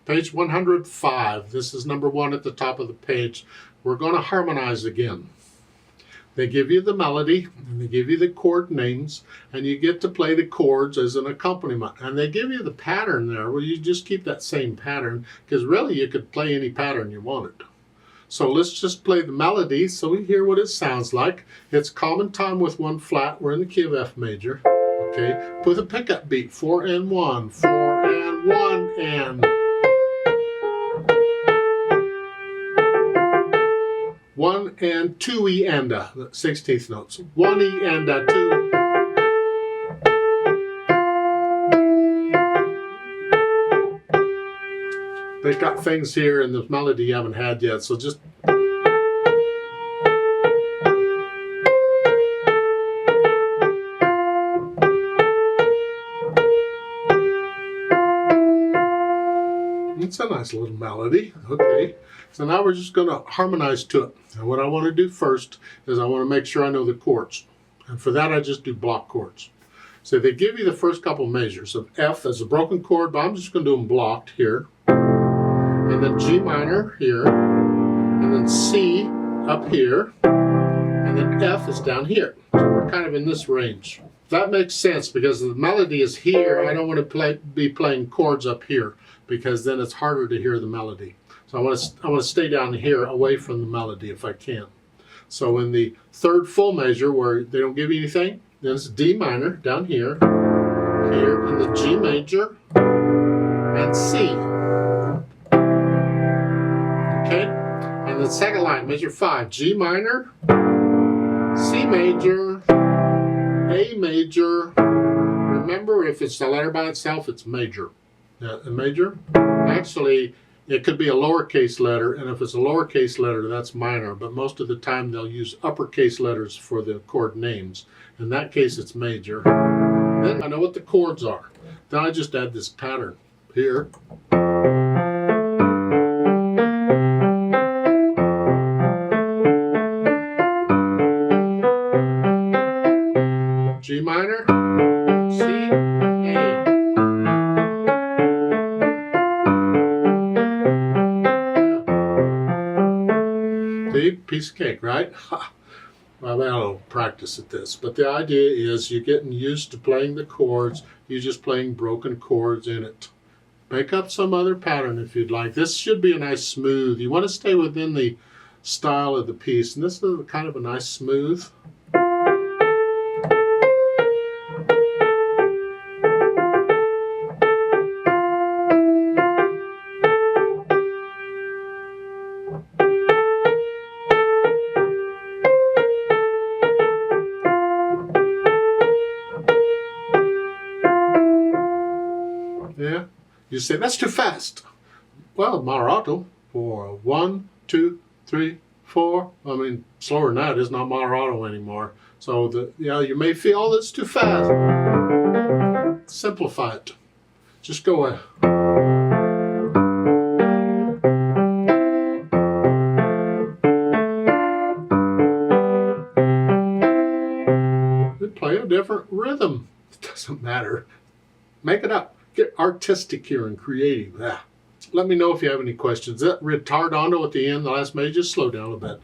Page 105. This is number 1 at the top of the page. We're going to harmonize again. They give you the melody, and they give you the chord names, and you get to play the chords as an accompaniment. And they give you the pattern there, where you just keep that same pattern, because really you could play any pattern you wanted. So let's just play the melody so we hear what it sounds like. It's common time with 1 flat. We're in the key of F major. Okay, with a pickup beat, 4 and 1, 4 and 1 and 1 and 2 E and a, 16th notes. 1 E and a 2. They've got things here in the melody you haven't had yet, so just it's a nice little melody. Okay, so now we're just going to harmonize to it. And what I want to do first is I want to make sure I know the chords. And for that I just do block chords. So they give you the first couple measures of F as a broken chord, but I'm just going to do them blocked here. And then G minor here. And then C up here. And then F is down here. So we're kind of in this range. That makes sense because the melody is here. I don't want to be playing chords up here, because then it's harder to hear the melody. So I want to stay down here away from the melody if I can. So in the third full measure where they don't give you anything, then it's D minor down here, here in the G major, and C. Okay? And the second line, measure 5, G minor, C major, A major. Remember, if it's the letter by itself, it's major. A major, actually, it could be a lowercase letter, and if it's a lowercase letter, that's minor, but most of the time they'll use uppercase letters for the chord names. In that case, it's major. Then I know what the chords are. Then I just add this pattern here. G minor, C, A. Piece of cake, right? Well, I've had a little practice at this, but the idea is you're getting used to playing the chords. You're just playing broken chords in it. Make up some other pattern if you'd like. This should be a nice smooth. You want to stay within the style of the piece, and this is kind of a nice smooth. Yeah, you say that's too fast. Well, moderato for 1, 2, 3, 4. I mean, slower than that is not moderato anymore. So you may feel that's too fast. Simplify it. Just go ahead. Play a different rhythm. It doesn't matter. Make it up. Get artistic here and creative. Let me know if you have any questions. That retardato at the end, the last measure, just slow down a bit.